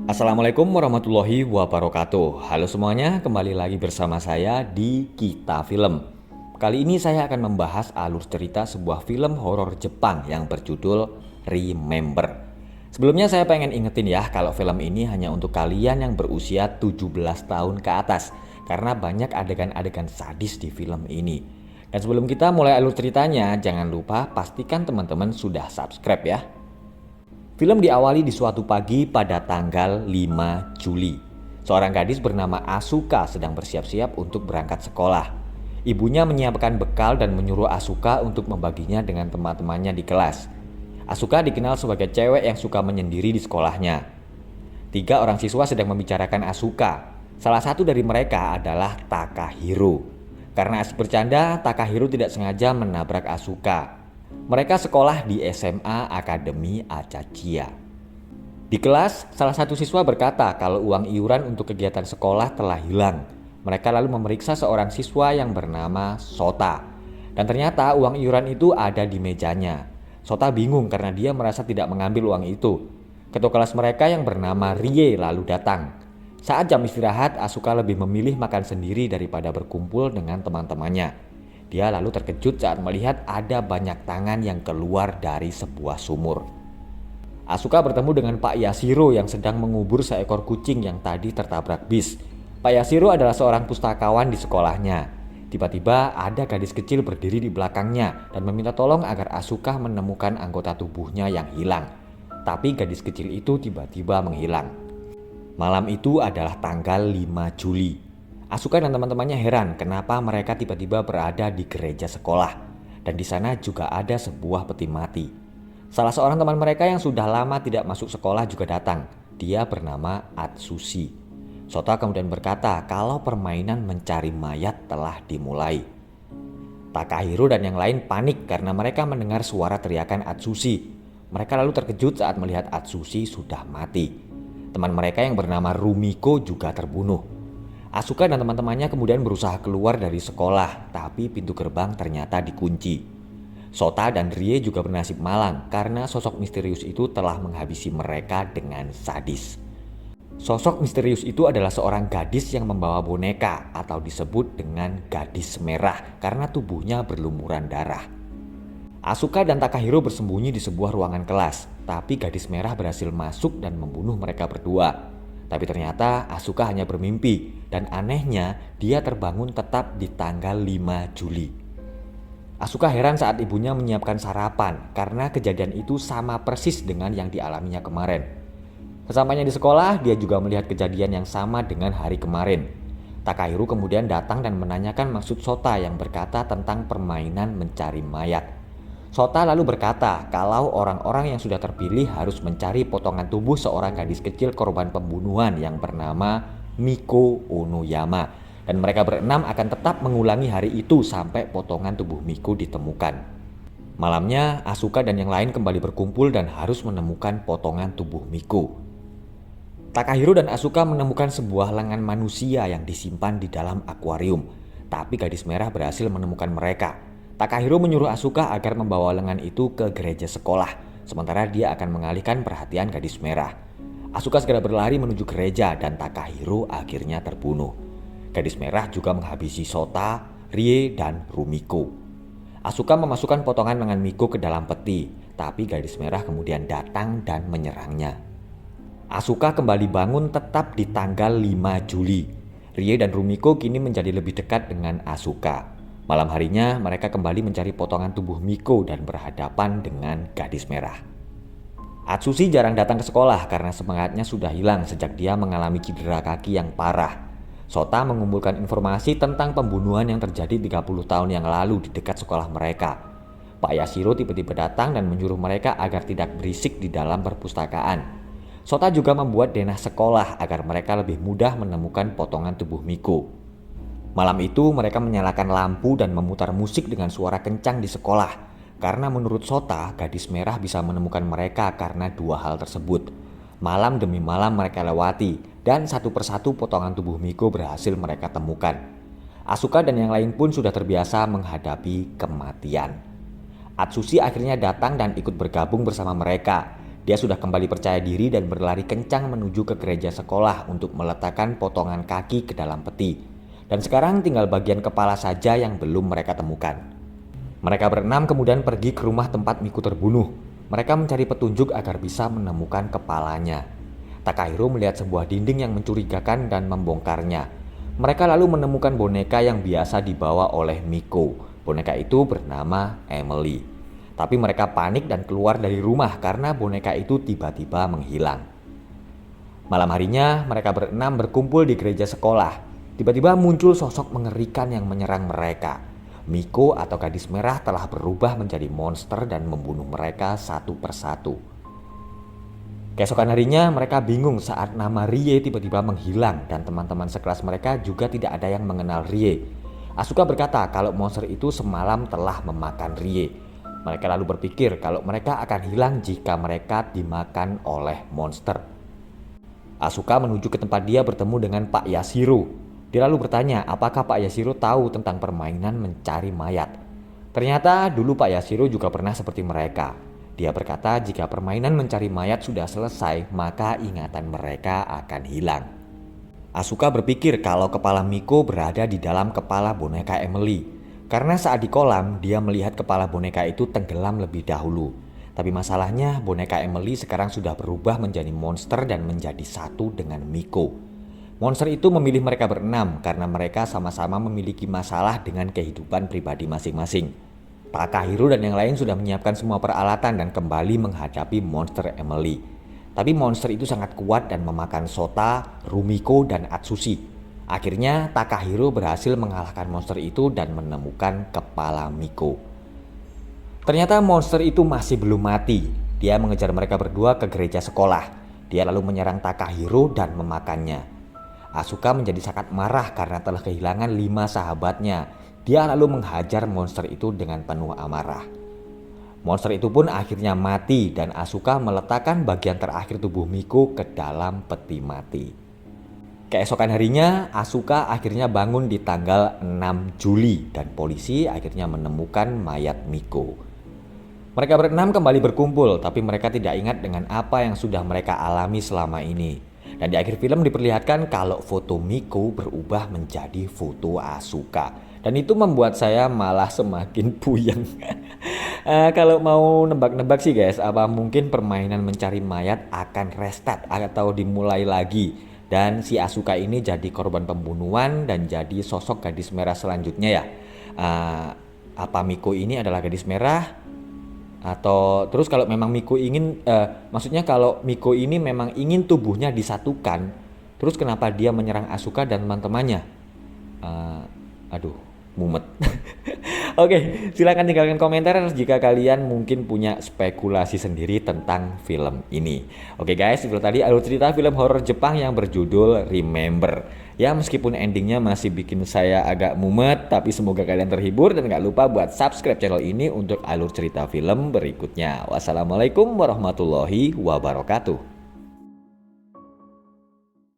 Assalamualaikum warahmatullahi wabarakatuh. Halo semuanya, kembali lagi bersama saya di Kita Film. Kali ini saya akan membahas alur cerita sebuah film horor Jepang yang berjudul Remember. Sebelumnya saya pengen ingetin ya, kalau film ini hanya untuk kalian yang berusia 17 tahun ke atas, karena banyak adegan-adegan sadis di film ini. Dan sebelum kita mulai alur ceritanya, jangan lupa pastikan teman-teman sudah subscribe ya. Film diawali di suatu pagi pada tanggal 5 Juli. Seorang gadis bernama Asuka sedang bersiap-siap untuk berangkat sekolah. Ibunya menyiapkan bekal dan menyuruh Asuka untuk membaginya dengan teman-temannya di kelas. Asuka dikenal sebagai cewek yang suka menyendiri di sekolahnya. 3 orang siswa sedang membicarakan Asuka. Salah satu dari mereka adalah Takahiro. Karena asik bercanda, Takahiro tidak sengaja menabrak Asuka. Mereka sekolah di SMA Akademi Acacia. Di kelas, salah satu siswa berkata kalau uang iuran untuk kegiatan sekolah telah hilang. Mereka lalu memeriksa seorang siswa yang bernama Sota. Dan ternyata uang iuran itu ada di mejanya. Sota bingung karena dia merasa tidak mengambil uang itu. Ketua kelas mereka yang bernama Rie lalu datang. Saat jam istirahat, Asuka lebih memilih makan sendiri daripada berkumpul dengan teman-temannya. Dia lalu terkejut saat melihat ada banyak tangan yang keluar dari sebuah sumur. Asuka bertemu dengan Pak Yashiro yang sedang mengubur seekor kucing yang tadi tertabrak bis. Pak Yashiro adalah seorang pustakawan di sekolahnya. Tiba-tiba ada gadis kecil berdiri di belakangnya dan meminta tolong agar Asuka menemukan anggota tubuhnya yang hilang. Tapi gadis kecil itu tiba-tiba menghilang. Malam itu adalah tanggal 5 Juli. Asuka dan teman-temannya heran kenapa mereka tiba-tiba berada di gereja sekolah. Dan di sana juga ada sebuah peti mati. Salah seorang teman mereka yang sudah lama tidak masuk sekolah juga datang. Dia bernama Atsushi. Sota kemudian berkata kalau permainan mencari mayat telah dimulai. Takahiro dan yang lain panik karena mereka mendengar suara teriakan Atsushi. Mereka lalu terkejut saat melihat Atsushi sudah mati. Teman mereka yang bernama Rumiko juga terbunuh. Asuka dan teman-temannya kemudian berusaha keluar dari sekolah, tapi pintu gerbang ternyata dikunci. Sota dan Rie juga bernasib malang karena sosok misterius itu telah menghabisi mereka dengan sadis. Sosok misterius itu adalah seorang gadis yang membawa boneka atau disebut dengan gadis merah karena tubuhnya berlumuran darah. Asuka dan Takahiro bersembunyi di sebuah ruangan kelas, tapi gadis merah berhasil masuk dan membunuh mereka berdua. Tapi ternyata Asuka hanya bermimpi dan anehnya dia terbangun tetap di tanggal 5 Juli. Asuka heran saat ibunya menyiapkan sarapan karena kejadian itu sama persis dengan yang dialaminya kemarin. Sesampainya di sekolah, dia juga melihat kejadian yang sama dengan hari kemarin. Takahiro kemudian datang dan menanyakan maksud Sota yang berkata tentang permainan mencari mayat. Sota lalu berkata kalau orang-orang yang sudah terpilih harus mencari potongan tubuh seorang gadis kecil korban pembunuhan yang bernama Miko Onoyama. Dan mereka berenam akan tetap mengulangi hari itu sampai potongan tubuh Miko ditemukan. Malamnya Asuka dan yang lain kembali berkumpul dan harus menemukan potongan tubuh Miko. Takahiro dan Asuka menemukan sebuah lengan manusia yang disimpan di dalam akuarium. Tapi gadis merah berhasil menemukan mereka. Takahiro menyuruh Asuka agar membawa lengan itu ke gereja sekolah, sementara dia akan mengalihkan perhatian gadis merah. Asuka segera berlari menuju gereja dan Takahiro akhirnya terbunuh. Gadis merah juga menghabisi Sota, Rie, dan Rumiko. Asuka memasukkan potongan lengan Miko ke dalam peti, tapi gadis merah kemudian datang dan menyerangnya. Asuka kembali bangun tetap di tanggal 5 Juli. Rie dan Rumiko kini menjadi lebih dekat dengan Asuka. Malam harinya mereka kembali mencari potongan tubuh Miko dan berhadapan dengan gadis merah. Atsushi jarang datang ke sekolah karena semangatnya sudah hilang sejak dia mengalami cedera kaki yang parah. Sota mengumpulkan informasi tentang pembunuhan yang terjadi 30 tahun yang lalu di dekat sekolah mereka. Pak Yashiro tiba-tiba datang dan menyuruh mereka agar tidak berisik di dalam perpustakaan. Sota juga membuat denah sekolah agar mereka lebih mudah menemukan potongan tubuh Miko. Malam itu mereka menyalakan lampu dan memutar musik dengan suara kencang di sekolah. Karena menurut Sota, gadis merah bisa menemukan mereka karena 2 hal tersebut. Malam demi malam mereka lewati dan satu persatu potongan tubuh Miko berhasil mereka temukan. Asuka dan yang lain pun sudah terbiasa menghadapi kematian. Atsushi akhirnya datang dan ikut bergabung bersama mereka. Dia sudah kembali percaya diri dan berlari kencang menuju ke gereja sekolah untuk meletakkan potongan kaki ke dalam peti. Dan sekarang tinggal bagian kepala saja yang belum mereka temukan. Mereka berenam kemudian pergi ke rumah tempat Miko terbunuh. Mereka mencari petunjuk agar bisa menemukan kepalanya. Takahiro melihat sebuah dinding yang mencurigakan dan membongkarnya. Mereka lalu menemukan boneka yang biasa dibawa oleh Miko. Boneka itu bernama Emily. Tapi mereka panik dan keluar dari rumah karena boneka itu tiba-tiba menghilang. Malam harinya mereka berenam berkumpul di gereja sekolah. Tiba-tiba muncul sosok mengerikan yang menyerang mereka. Miko atau gadis merah telah berubah menjadi monster dan membunuh mereka satu persatu. Keesokan harinya mereka bingung saat nama Rie tiba-tiba menghilang dan teman-teman sekelas mereka juga tidak ada yang mengenal Rie. Asuka berkata kalau monster itu semalam telah memakan Rie. Mereka lalu berpikir kalau mereka akan hilang jika mereka dimakan oleh monster. Asuka menuju ke tempat dia bertemu dengan Pak Yashiro. Dia lalu bertanya apakah Pak Yashiro tahu tentang permainan mencari mayat. Ternyata dulu Pak Yashiro juga pernah seperti mereka. Dia berkata jika permainan mencari mayat sudah selesai maka ingatan mereka akan hilang. Asuka berpikir kalau kepala Miko berada di dalam kepala boneka Emily. Karena saat di kolam dia melihat kepala boneka itu tenggelam lebih dahulu. Tapi masalahnya boneka Emily sekarang sudah berubah menjadi monster dan menjadi satu dengan Miko. Monster itu memilih mereka berenam karena mereka sama-sama memiliki masalah dengan kehidupan pribadi masing-masing. Takahiro dan yang lain sudah menyiapkan semua peralatan dan kembali menghadapi monster Emily. Tapi monster itu sangat kuat dan memakan Sota, Rumiko, dan Atsushi. Akhirnya Takahiro berhasil mengalahkan monster itu dan menemukan kepala Miko. Ternyata monster itu masih belum mati. Dia mengejar mereka berdua ke gereja sekolah. Dia lalu menyerang Takahiro dan memakannya. Asuka menjadi sangat marah karena telah kehilangan 5 sahabatnya. Dia lalu menghajar monster itu dengan penuh amarah. Monster itu pun akhirnya mati dan Asuka meletakkan bagian terakhir tubuh Miko ke dalam peti mati. Keesokan harinya, Asuka akhirnya bangun di tanggal 6 Juli dan polisi akhirnya menemukan mayat Miko. Mereka berenam kembali berkumpul, tapi mereka tidak ingat dengan apa yang sudah mereka alami selama ini. Dan di akhir film diperlihatkan kalau foto Miko berubah menjadi foto Asuka. Dan itu membuat saya malah semakin puyeng. Kalau mau nebak-nebak sih guys, apa mungkin permainan mencari mayat akan restart atau dimulai lagi? Dan si Asuka ini jadi korban pembunuhan dan jadi sosok gadis merah selanjutnya ya. Apa Miko ini adalah gadis merah? Atau terus kalau memang Miko ingin, maksudnya kalau Miko ini memang ingin tubuhnya disatukan, terus kenapa dia menyerang Asuka dan teman-temannya? Aduh, mumet. Oke, silakan tinggalkan komentar jika kalian mungkin punya spekulasi sendiri tentang film ini. Oke guys, itu tadi alur cerita film horor Jepang yang berjudul Remember. Ya meskipun endingnya masih bikin saya agak mumet, tapi semoga kalian terhibur dan gak lupa buat subscribe channel ini untuk alur cerita film berikutnya. Wassalamualaikum warahmatullahi wabarakatuh.